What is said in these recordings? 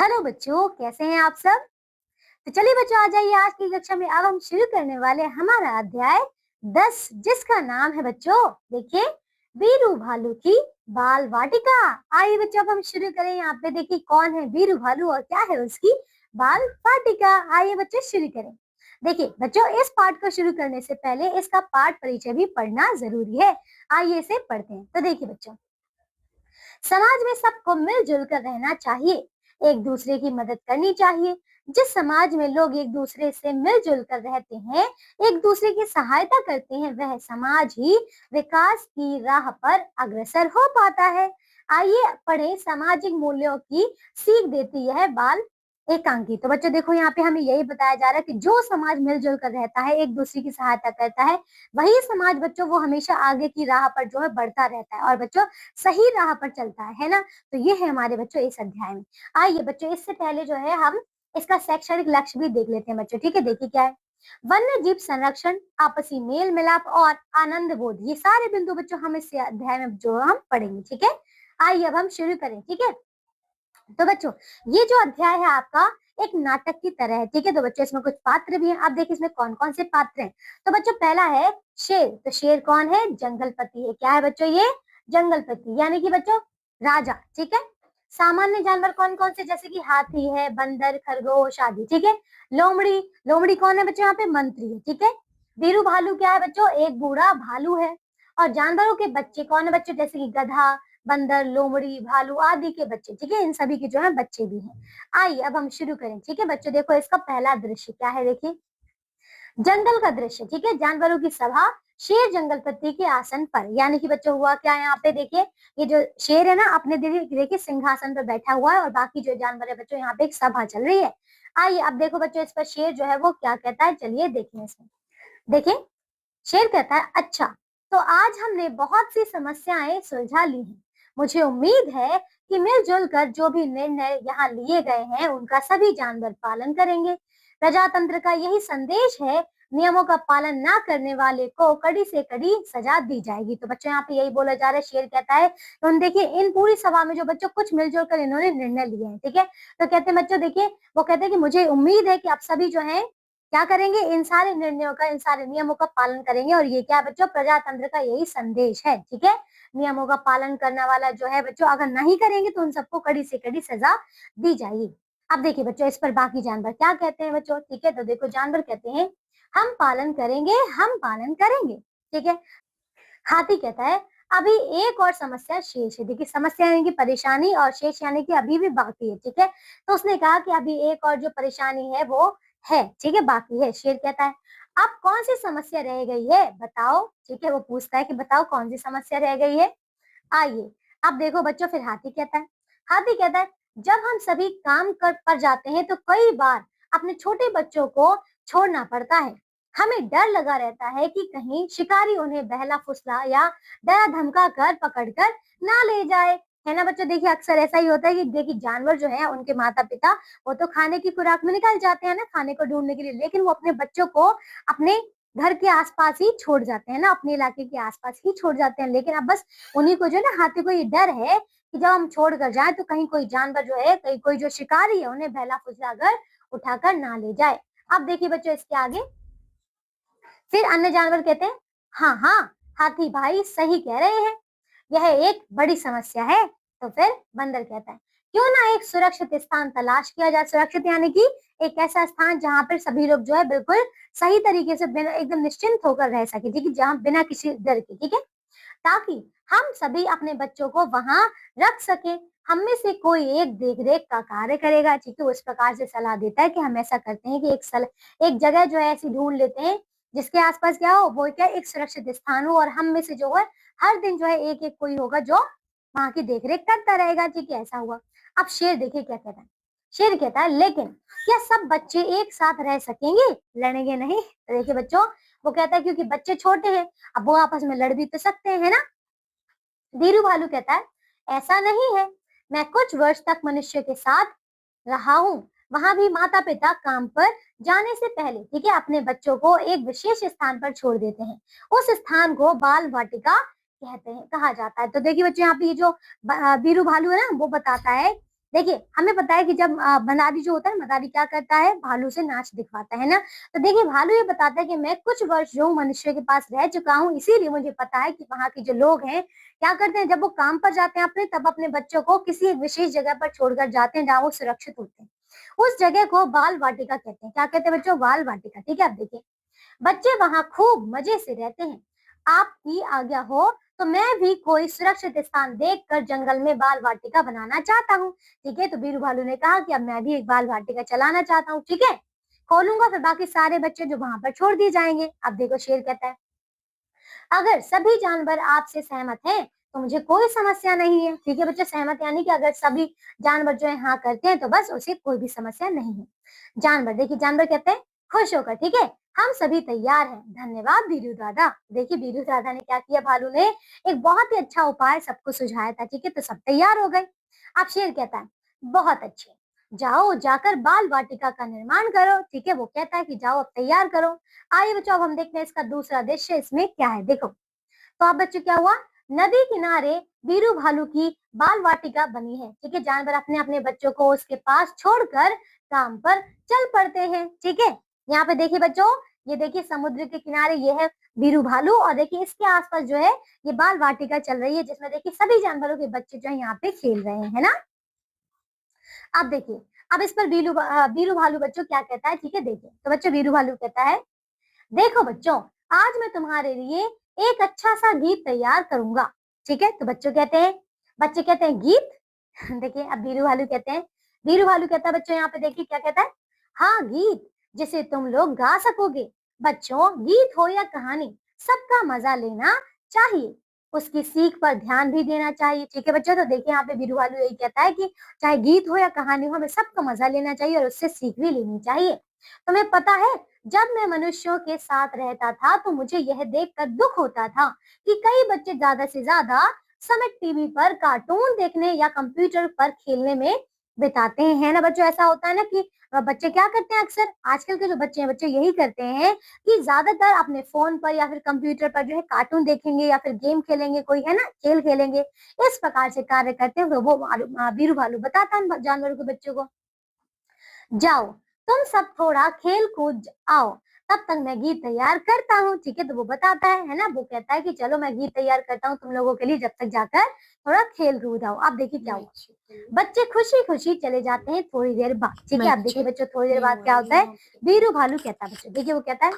Hello बच्चों, कैसे हैं आप सब। तो चलिए बच्चों, आ जाइए आज की कक्षा में। अब हम शुरू करने वाले हैं हमारा अध्याय 10, जिसका नाम है बच्चों, देखिए, बीरू भालू की बाल वाटिका। आइए बच्चों, अब हम शुरू करें। यहाँ पे देखिए कौन है बीरू भालू और क्या है उसकी बाल वाटिका। आइए बच्चों शुरू करें। देखिए बच्चों, इस पाठ को शुरू करने से पहले इसका पाठ परिचय भी पढ़ना जरूरी है। आइए इसे पढ़ते हैं। तो देखिए बच्चों, समाज में सबको मिलजुल कर रहना चाहिए, एक दूसरे की मदद करनी चाहिए। जिस समाज में लोग एक दूसरे से मिलजुल कर रहते हैं, एक दूसरे की सहायता करते हैं, वह समाज ही विकास की राह पर अग्रसर हो पाता है। आइए पढ़े। सामाजिक मूल्यों की सीख देती है बाल एकांकी। तो बच्चों देखो, यहाँ पे हमें यही बताया जा रहा है कि जो समाज मिलजुल कर रहता है, एक दूसरे की सहायता करता है, वही समाज बच्चों वो हमेशा आगे की राह पर जो है बढ़ता रहता है और बच्चों सही राह पर चलता है ना। तो ये है हमारे बच्चों इस अध्याय में। आइए बच्चों, इससे पहले जो है हम इसका शैक्षणिक लक्ष्य भी देख लेते हैं बच्चों। ठीक है, देखिए क्या है। वन्य जीव संरक्षण, आपसी मेल मिलाप और आनंद बोध, ये सारे बिंदु बच्चों हम इस अध्याय में जो हम पढ़ेंगे। ठीक है, आइए अब हम शुरू करें। ठीक है, तो बच्चों ये जो अध्याय है आपका एक नाटक की तरह है। ठीक है, तो बच्चों इसमें कुछ पात्र भी हैं। आप देखिए इसमें कौन कौन से पात्र हैं। तो बच्चों पहला है शेर। तो शेर कौन है? जंगलपति है। क्या है बच्चों? ये जंगलपति, यानी कि बच्चों राजा। ठीक है। सामान्य जानवर कौन कौन से? जैसे कि हाथी है, बंदर, खरगोश आदि। ठीक है। लोमड़ी, लोमड़ी कौन है बच्चों? यहाँ पे मंत्री है। ठीक है। बीरू भालू क्या है बच्चों? एक बूढ़ा भालू है। और जानवरों के बच्चे कौन है बच्चों? जैसे कि गधा, बंदर, लोमड़ी, भालू आदि के बच्चे। ठीक है, इन सभी के जो है बच्चे भी हैं। आइए अब हम शुरू करें। ठीक है बच्चों, देखो इसका पहला दृश्य क्या है। देखिए जंगल का दृश्य। ठीक है, जानवरों की सभा, शेर जंगलपति के आसन पर। यानी कि बच्चों हुआ क्या यहाँ पे? देखिए ये जो शेर है ना, अपने देखिए सिंहासन पर बैठा हुआ है और बाकी जो जानवर है बच्चों, यहाँ पे एक सभा चल रही है। आइए अब देखो बच्चों, इस पर शेर जो है वो क्या कहता है, चलिए देखें इसमें। देखिए शेर कहता है, अच्छा तो आज हमने बहुत सी समस्याएं सुलझा ली हैं। मुझे उम्मीद है कि मिलजुल कर जो भी निर्णय यहाँ लिए गए हैं उनका सभी जानवर पालन करेंगे। प्रजातंत्र का यही संदेश है, नियमों का पालन ना करने वाले को कड़ी से कड़ी सजा दी जाएगी। तो बच्चों यहाँ पे यही बोला जा रहा है, शेर कहता है। तो देखिए इन पूरी सभा में जो बच्चों कुछ मिलजुल कर इन्होंने निर्णय लिए हैं। ठीक है, तो कहते हैं बच्चों, देखिए वो कहते हैं कि मुझे उम्मीद है कि आप सभी जो है क्या करेंगे, इन सारे निर्णयों का, इन सारे नियमों का पालन करेंगे। और ये क्या है बच्चों? प्रजातंत्र का यही संदेश है। ठीक है, नियमों का पालन करने वाला जो है बच्चों, अगर नहीं करेंगे तो उन सबको कड़ी से कड़ी सजा दी जाएगी। अब देखिए बच्चों, इस पर बाकी जानवर क्या कहते हैं बच्चों। ठीक है, तो देखो जानवर कहते हैं, हम पालन करेंगे, हम पालन करेंगे। ठीक है। हाथी कहता है, अभी एक और समस्या शेष है। देखिए समस्या यानी कि परेशानी, और शेष यानी कि अभी भी बाकी है। ठीक है, तो उसने कहा कि अभी एक और जो परेशानी है वो है। ठीक है, बाकी है। शेर कहता है, अब कौन सी समस्या रह गई है बताओ। ठीक है, वो पूछता है कि बताओ कौन सी समस्या रह गई है। आइए अब देखो बच्चों, फिर हाथी कहता है, हाथी कहता है, जब हम सभी काम कर पर जाते हैं तो कई बार अपने छोटे बच्चों को छोड़ना पड़ता है। हमें डर लगा रहता है कि कहीं शिकारी उन्हें बहला फुसला या डरा धमका कर पकड़ कर ना ले जाए। है ना बच्चों, देखिए अक्सर ऐसा ही होता है कि देखिए जानवर जो है उनके माता पिता वो तो खाने की खुराक में निकल जाते हैं ना, खाने को ढूंढने के लिए, लेकिन वो अपने बच्चों को अपने घर के आसपास ही छोड़ जाते हैं ना, अपने इलाके के आसपास ही छोड़ जाते हैं। लेकिन अब बस उन्हीं को जो है ना, हाथी को ये डर है कि जब हम छोड़ कर जाए तो कहीं कोई जानवर जो है, कहीं कोई जो शिकारी है उन्हें बहला फुसला कर उठाकर ना ले जाए। अब देखिए बच्चों इसके आगे, फिर अन्य जानवर कहते हैं, हाँ हाँ हाथी भाई सही कह रहे हैं, यह एक बड़ी समस्या है। तो फिर बंदर कहता है, क्यों ना एक सुरक्षित स्थान तलाश किया जाए। सुरक्षित यानी कि एक ऐसा स्थान जहाँ पर सभी लोग जो है बिल्कुल सही तरीके से बिना एकदम निश्चिंत होकर रह सके। ठीक है, जहाँ बिना किसी डर के। ठीक है, ताकि हम सभी अपने बच्चों को वहां रख सके। हम में से कोई एक देख रेख का कार्य करेगा। ठीक है, उस प्रकार से सलाह देता है कि हम ऐसा करते हैं कि एक जगह जो है ऐसी ढूंढ लेते हैं जिसके आसपास क्या हो, वो क्या एक सुरक्षित स्थान हो, और हम में से जो है हर दिन जो है एक एक कोई होगा जो वहां की देख रेख करता रहेगा। ठीक है, ऐसा हुआ। अब शेर देखिए क्या कहता है। शेर कहता है, लेकिन क्या सब बच्चे एक साथ रह सकेंगे, लड़ेंगे नहीं। तो देखिए बच्चों, वो कहता है क्योंकि बच्चे छोटे हैं, अब वो आपस में लड़ भी तो सकते हैं, है ना। धीरू भालू कहता है, ऐसा नहीं है, मैं कुछ वर्ष तक मनुष्य के साथ रहा हूँ, वहां भी माता पिता काम पर जाने से पहले, ठीक है, अपने बच्चों को एक विशेष स्थान पर छोड़ देते हैं। उस स्थान को बाल वाटिका कहते हैं, कहा जाता है। तो देखिए बच्चों, यहाँ पे ये जो बीरू भालू है ना, वो बताता है देखिए हमें पता है कि जब मदारी जो होता है, मदारी क्या करता है, भालू से नाच दिखवाता है ना। तो देखिए भालू ये बताता है कि मैं कुछ वर्ष जो मनुष्य के पास रह चुका हूँ, इसीलिए मुझे पता है कि वहाँ के जो लोग हैं क्या करते हैं, जब वो काम पर जाते हैं अपने, तब अपने बच्चों को किसी एक विशेष जगह पर छोड़कर जाते हैं जहाँ वो सुरक्षित होते हैं। उस जगह को बाल वाटिका कहते हैं। क्या कहते हैं बच्चों? बाल वाटिका। ठीक है, अब देखिए बच्चे वहां खूब मजे से रहते हैं। आपकी आज्ञा हो तो मैं भी कोई सुरक्षित स्थान देखकर जंगल में बाल वाटिका बनाना चाहता हूँ। ठीक है, तो बीरू भालू ने कहा कि अब मैं भी एक बाल वाटिका चलाना चाहता हूँ। ठीक है, खोलूंगा, फिर बाकी सारे बच्चे जो वहां पर छोड़ दिए जाएंगे। अब देखो शेर कहता है, अगर सभी जानवर आपसे सहमत हैं तो मुझे कोई समस्या नहीं है। ठीक है बच्चे, सहमत यानी कि अगर सभी जानवर जो है हाँ करते हैं तो बस उसे कोई भी समस्या नहीं है। जानवर, देखिए जानवर कहते हैं खुश होकर, ठीक है हम सभी तैयार हैं, धन्यवाद बीरू दादा। देखिए बीरू दादा ने क्या किया, भालू ने एक बहुत ही अच्छा उपाय सबको सुझाया था। ठीक है, तो सब तैयार हो गए। अब शेर कहता है, बहुत अच्छे, जाओ जाकर बाल वाटिका का निर्माण करो। ठीक है, वो कहता है कि जाओ अब तैयार करो। आइए बच्चों, अब हम देखते हैं इसका दूसरा दृश्य इसमें क्या है। देखो, तो अब बच्चों क्या हुआ, नदी किनारे बीरू भालू की बाल वाटिका बनी है। ठीक है, जानवर अपने अपने बच्चों को उसके पास छोड़कर काम पर चल पड़ते हैं। ठीक है, यहाँ पे देखिए बच्चों, ये देखिए समुद्र के किनारे ये है बीरू भालू, और देखिए इसके आसपास जो है ये बाल वाटिका चल रही है, जिसमें देखिए सभी जानवरों के बच्चे जो है यहाँ पे खेल रहे हैं, है ना। अब देखिए, अब इस पर बीरू भालू बच्चों क्या कहता है। ठीक है, देखिए तो बच्चों बीरू भालू कहता है, देखो बच्चों, आज मैं तुम्हारे लिए एक अच्छा सा गीत तैयार करूंगा। ठीक है, तो बच्चे कहते हैं गीत। देखिए अब बीरू भालू कहता है बच्चों, यहाँ पे देखिए क्या कहता है, हाँ गीत जिसे तुम लोग गा सकोगे। बच्चों, गीत हो या कहानी, सबका मजा लेना चाहिए, उसकी सीख पर ध्यान भी देना चाहिए। ठीक है बच्चों, तो देखिए यहाँ पे बीरू भालू यही कहता है कि चाहे गीत हो या कहानी हो, हमें सबका मजा लेना चाहिए और उससे सीख भी लेनी चाहिए। तुम्हें पता है, जब मैं मनुष्यों के साथ रहता था तो मुझे यह देखकर दुख होता था कि कई बच्चे ज्यादा से ज्यादा समय टीवी पर कार्टून देखने या कंप्यूटर पर खेलने में बिताते हैं, है ना बच्चों। ऐसा होता है ना कि बच्चे क्या करते हैं, अक्सर आजकल के जो बच्चे हैं, बच्चे यही करते हैं कि ज्यादातर अपने फोन पर या फिर कंप्यूटर पर जो है कार्टून देखेंगे या फिर गेम खेलेंगे, कोई है ना खेल खेलेंगे, इस प्रकार से कार्य करते हैं। तो वो बीरू भालू बताता है जानवरों के बच्चों को, जाओ तुम सब थोड़ा खेल कूद आओ, तब तक मैं गीत तैयार करता हूँ। ठीक है, तो वो बताता है ना, वो कहता है कि चलो मैं गीत तैयार करता हूँ तुम लोगों के लिए, जब तक जाकर थोड़ा खेल कूद आओ। अब देखिए क्या हुआ, बच्चे खुशी खुशी चले जाते हैं थोड़ी देर बाद। ठीक है, अब देखिए बच्चों थोड़ी देर बाद क्या होता है, बीरू भालू कहता है बच्चों, देखिए वो कहता है,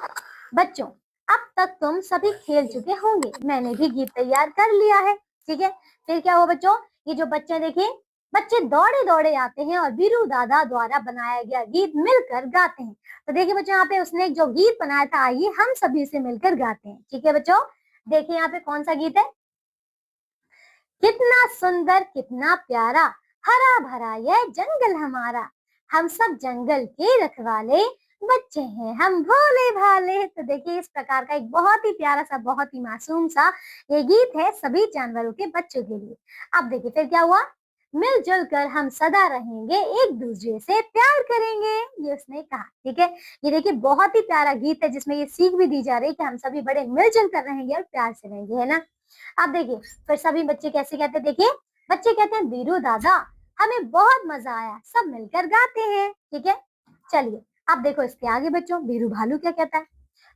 बच्चों अब तक तुम सभी खेल चुके होंगे, मैंने भी गीत तैयार कर लिया है। ठीक है, फिर क्या हुआ बच्चों, ये जो बच्चे देखिए, बच्चे दौड़े दौड़े आते हैं और बीरू दादा द्वारा बनाया गया गीत मिलकर गाते हैं। तो देखिए बच्चों, यहाँ पे उसने जो गीत बनाया था, आइए हम सभी से मिलकर गाते हैं। ठीक है बच्चों, देखिए यहाँ पे कौन सा गीत है, कितना सुंदर कितना प्यारा, हरा भरा यह जंगल हमारा, हम सब जंगल के रखवाले, बच्चे हैं हम भोले भाले। तो देखिए इस प्रकार का एक बहुत ही प्यारा सा, बहुत ही मासूम सा ये गीत है सभी जानवरों के बच्चों के लिए। अब देखिए फिर क्या हुआ, मिलजुल कर हम सदा रहेंगे, एक दूसरे से प्यार करेंगे, ये उसने कहा। ठीक है, ये देखिए बहुत ही प्यारा गीत है जिसमें ये सीख भी दी जा रही है कि हम सभी बड़े मिलजुल कर रहेंगे और प्यार से रहेंगे, है ना। अब देखिए फिर सभी बच्चे कैसे कहते हैं, देखिए बच्चे कहते हैं, बीरू दादा हमें बहुत मजा आया, सब मिलकर गाते हैं। ठीक है, चलिए अब देखो इसके आगे बच्चों बीरू भालू क्या कहता है,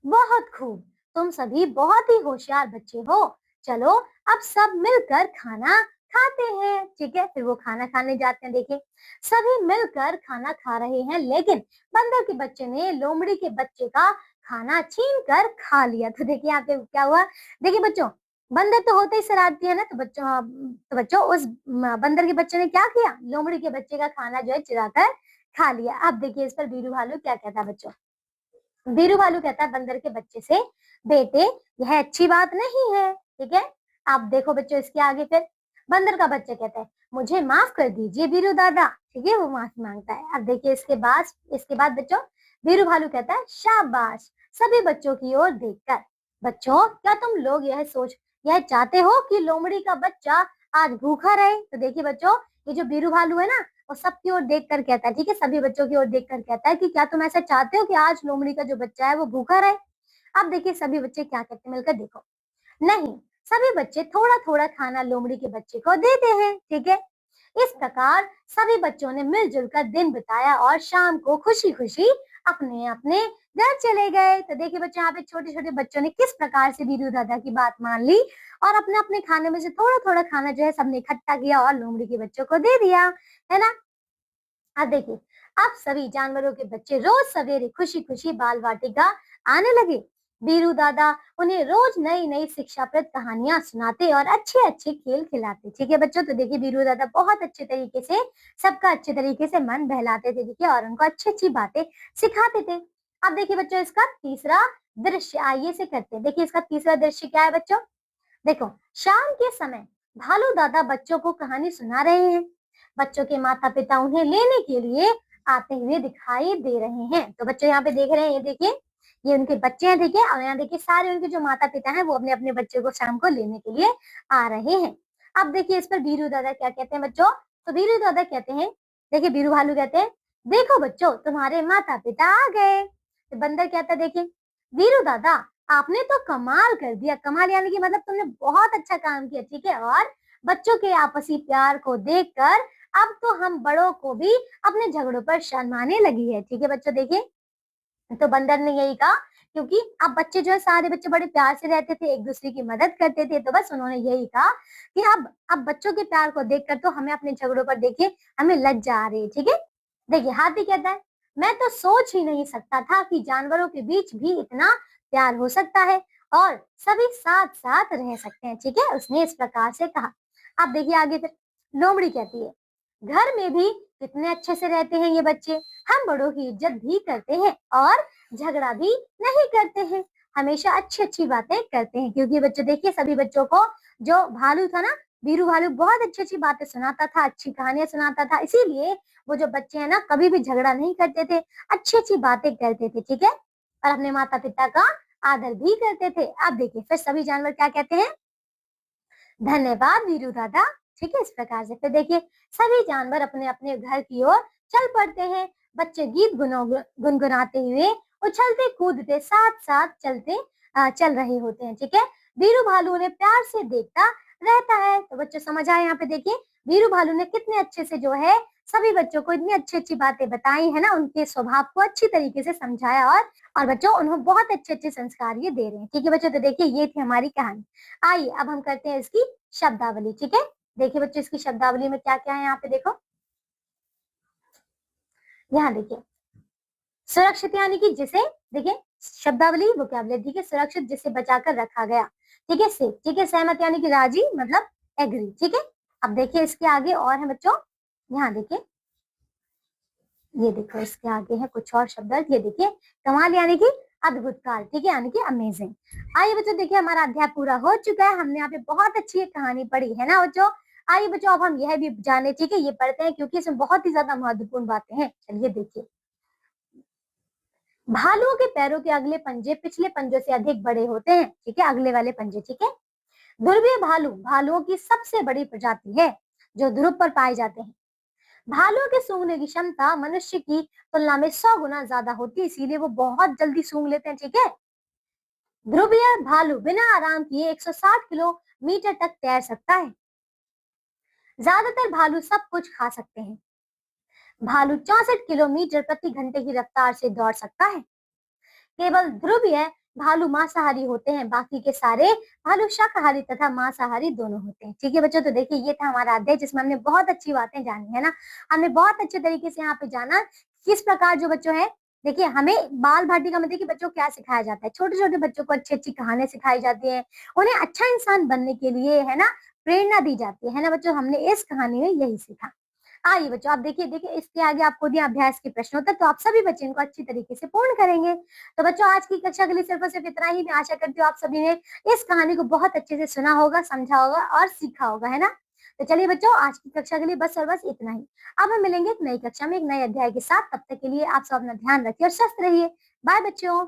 बहुत खूब, तुम सभी बहुत ही होशियार बच्चे हो, चलो अब सब मिलकर खाना खाते हैं। ठीक है, फिर वो खाना खाने जाते हैं। देखिए सभी मिलकर खाना खा रहे हैं, लेकिन बंदर के बच्चे ने लोमड़ी के बच्चे का खाना छीन कर खा लिया। तो देखिए यहाँ पे क्या हुआ, देखिए बच्चों बंदर तो होते ही शरारती है ना, तो बच्चों उस बंदर के बच्चे ने क्या किया, लोमड़ी के बच्चे का खाना जो है चुरा कर खा लिया। अब देखिए इस पर बीरू भालू क्या कहता है बच्चों, बीरू भालू कहता है बंदर के बच्चे से, बेटे यह अच्छी बात नहीं है। ठीक है, आप देखो बच्चों इसके आगे फिर बंदर का बच्चा कहता है, मुझे माफ कर दीजिए बीरू दादा। ठीक है, वो माफी मांगता है। अब देखिए इसके बाद बच्चों बीरू भालू कहता है, शाबाश, सभी बच्चों की ओर देखकर, बच्चों क्या तुम लोग यह चाहते हो कि लोमड़ी का बच्चा आज भूखा रहे। तो देखिए बच्चों, ये जो बीरू भालू है ना, और सबकी ओर देख कर कहता है, ठीक है सभी बच्चों की ओर देख कर कहता है कि क्या तुम ऐसा चाहते हो कि आज लोमड़ी का जो बच्चा है वो भूखा रहे। अब देखिए सभी बच्चे क्या कहते हैं मिलकर, देखो नहीं, सभी बच्चे थोड़ा थोड़ा खाना लोमड़ी के बच्चे को देते हैं। ठीक है, इस प्रकार सभी बच्चों ने मिलजुल कर दिन बिताया और शाम को खुशी-खुशी अपने-अपने घर चले गए। तो देखिए बच्चों, यहाँ पे छोटे-छोटे बच्चों ने किस प्रकार से वीरू दादा की बात मान ली और अपने-अपने खाने में से थोड़ा-थोड़ा खाना जो है सबने इकट्ठा किया और लोमड़ी के बच्चों को दे दिया, है ना? अब देखिए, अब सभी जानवरों के बच्चे रोज सवेरे खुशी-खुशी बाल वाटिका आने लगे। बीरू दादा उन्हें रोज नई-नई शिक्षाप्रद कहानियां सुनाते और अच्छे-अच्छे खेल खिलाते। ठीक है बच्चों, तो देखिए बीरू दादा बहुत अच्छे तरीके से सबका अच्छे तरीके से मन बहलाते थे, ठीक है, और उनको अच्छी-अच्छी बातें सिखाते थे। अब देखिए बच्चों, इसका तीसरा दृश्य आइए से करते हैं। देखिए इसका तीसरा दृश्य क्या है बच्चों? देखो, शाम के समय भालू दादा बच्चों को कहानी सुना रहे हैं। बच्चों के माता पिता उन्हें लेने के लिए आते हुए दिखाई दे रहे हैं। तो बच्चों यहाँ पे देख रहे हैं, ये देखिए, ये उनके बच्चे हैं, देखिए, और यहाँ देखिए सारे उनके जो माता पिता हैं वो अपने अपने बच्चे को शाम को लेने के लिए आ रहे हैं। अब देखिए इस पर बीरू दादा क्या कहते हैं बच्चों? तो बीरू दादा कहते हैं, देखिए बीरू भालू कहते हैं, देखो बच्चों, तुम्हारे माता पिता आ गए। तो बंदर कहता है, देखिए बीरू दादा, आपने तो कमाल कर दिया। कमाल यानी कि मतलब तुमने बहुत अच्छा काम किया, ठीक है, और बच्चों के आपसी प्यार को देखकर अब तो हम बड़ों को भी अपने झगड़ों पर शर्माने लगी है। ठीक है बच्चों, देखिए, तो बंदर ने यही कहा, क्योंकि अब बच्चे जो है सारे बच्चे बड़े प्यार से रहते थे, एक दूसरे की मदद करते थे, तो बस उन्होंने यही कहा कि अब बच्चों के प्यार को देखकर तो हमें अपने झगड़ों पर देखिए हमें लज्जा आ रही है। ठीक है, देखिए हाथी कहता है, मैं तो सोच ही नहीं सकता था कि जानवरों के बीच भी इतना प्यार हो सकता है और सभी साथ साथ रह सकते हैं। ठीक है, उसने इस प्रकार से कहा। अब देखिए आगे फिर लोमड़ी कहती है, घर में भी कितने अच्छे से रहते हैं ये बच्चे, हम बड़ों की इज्जत भी करते हैं और झगड़ा भी नहीं करते हैं, हमेशा अच्छी-अच्छी बातें करते हैं। क्योंकि बच्चे देखिए सभी बच्चों को जो भालू था ना, बीरू भालू बहुत अच्छी-अच्छी बातें सुनाता था, अच्छी कहानियां सुनाता था, इसीलिए वो जो बच्चे हैं ना कभी भी झगड़ा नहीं करते थे, अच्छी-अच्छी बातें करते थे, ठीक है, और अपने माता-पिता का आदर भी करते थे। अब देखिए फिर सभी जानवर क्या कहते हैं? धन्यवाद वीरू दादा। ठीक है, इस प्रकार से फिर देखिए सभी जानवर अपने अपने घर की ओर चल पड़ते हैं। बच्चे गीत गुनगुनाते हुए उछलते कूदते साथ साथ चल रहे होते हैं। ठीक है, वीरू भालू उन्हें प्यार से देखता रहता है। तो बच्चों समझ आए, यहाँ पे देखिए वीरू भालू ने कितने अच्छे से जो है सभी बच्चों को इतनी अच्छी अच्छी बातें बताई है ना, उनके स्वभाव को अच्छी तरीके से समझाया और बच्चों उन्हें बहुत अच्छे अच्छे संस्कार ये दे रहे हैं। ठीक है बच्चों, तो देखिए ये थी हमारी कहानी। आइए अब हम करते हैं इसकी शब्दावली। ठीक है, देखिए बच्चों इसकी शब्दावली में क्या क्या है, यहाँ पे देखो, यहाँ देखिए सुरक्षित यानी कि जिसे, देखिए शब्दावली वोकैबुलरी, ठीक है, सुरक्षित जिसे बचाकर रखा गया, ठीक है, सेफ, ठीक है, सहमत यानी कि राजी मतलब एग्री। ठीक है, अब देखिए इसके आगे और है बच्चों, यहाँ देखिए, ये देखो इसके आगे है कुछ और शब्द, ये देखिए कमाल यानी कि अद्भुत काल, ठीक है, यानी कि अमेजिंग। आइए बच्चों देखिए हमारा अध्याय पूरा हो चुका है, हमने यहाँ पे बहुत अच्छी एक कहानी पढ़ी है ना बच्चों। आइए बच्चों अब हम यह भी जाने, ठीक है, ये पढ़ते हैं क्योंकि इसमें बहुत ही ज्यादा महत्वपूर्ण बातें हैं। चलिए देखिए, भालुओं के पैरों के अगले पंजे पिछले पंजों से अधिक बड़े होते हैं, ठीक है, अगले वाले पंजे, ठीक है। ध्रुवीय भालू भालुओं की सबसे बड़ी प्रजाति है जो ध्रुव पर पाए जाते हैं। भालुओं के सूंघने की क्षमता मनुष्य की तुलना में 100 गुना ज्यादा होती है, इसीलिए वो बहुत जल्दी सूंघ लेते हैं। ठीक है, ध्रुवीय भालू बिना आराम किए 160 किलोमीटर तक तैर सकता है। ज्यादातर भालू सब कुछ खा सकते हैं। भालू 64 किलोमीटर प्रति घंटे की रफ्तार से दौड़ सकता है। केवल ध्रुवीय भालू मांसाहारी होते हैं, बाकी के सारे भालू शाकाहारी तथा मांसाहारी दोनों होते हैं। ठीक है बच्चों, तो देखिए ये था हमारा अध्याय जिसमें हमने बहुत अच्छी बातें जानी है ना, हमने बहुत अच्छे तरीके से यहाँ पे जाना किस प्रकार जो बच्चों है, देखिए हमें बाल भाटिका में देखिए बच्चों क्या सिखाया जाता है, छोटे छोटे बच्चों को अच्छी अच्छी कहानियां सिखाई जाती है, उन्हें अच्छा इंसान बनने के लिए है ना प्रेरणा दी जाती है ना बच्चों, हमने इस कहानी में यही सीखा। आइए बच्चों आप देखिए देखिए इसके आगे आपको दिया अभ्यास के प्रश्नोत्तर, तो आप सभी बच्चे इनको अच्छी तरीके से पूर्ण करेंगे। तो बच्चों आज की कक्षा के लिए सिर्फ और सिर्फ इतना ही। मैं आशा करती हूँ आप सभी ने इस कहानी को बहुत अच्छे से सुना होगा, समझा होगा और सीखा होगा, है ना। तो चलिए बच्चों आज की कक्षा के लिए बस और बस इतना ही। अब हम मिलेंगे एक नई कक्षा में एक नए अध्याय के साथ, तब तक के लिए आप सब अपना ध्यान रखिए और स्वस्थ रहिए। बाय बच्चों।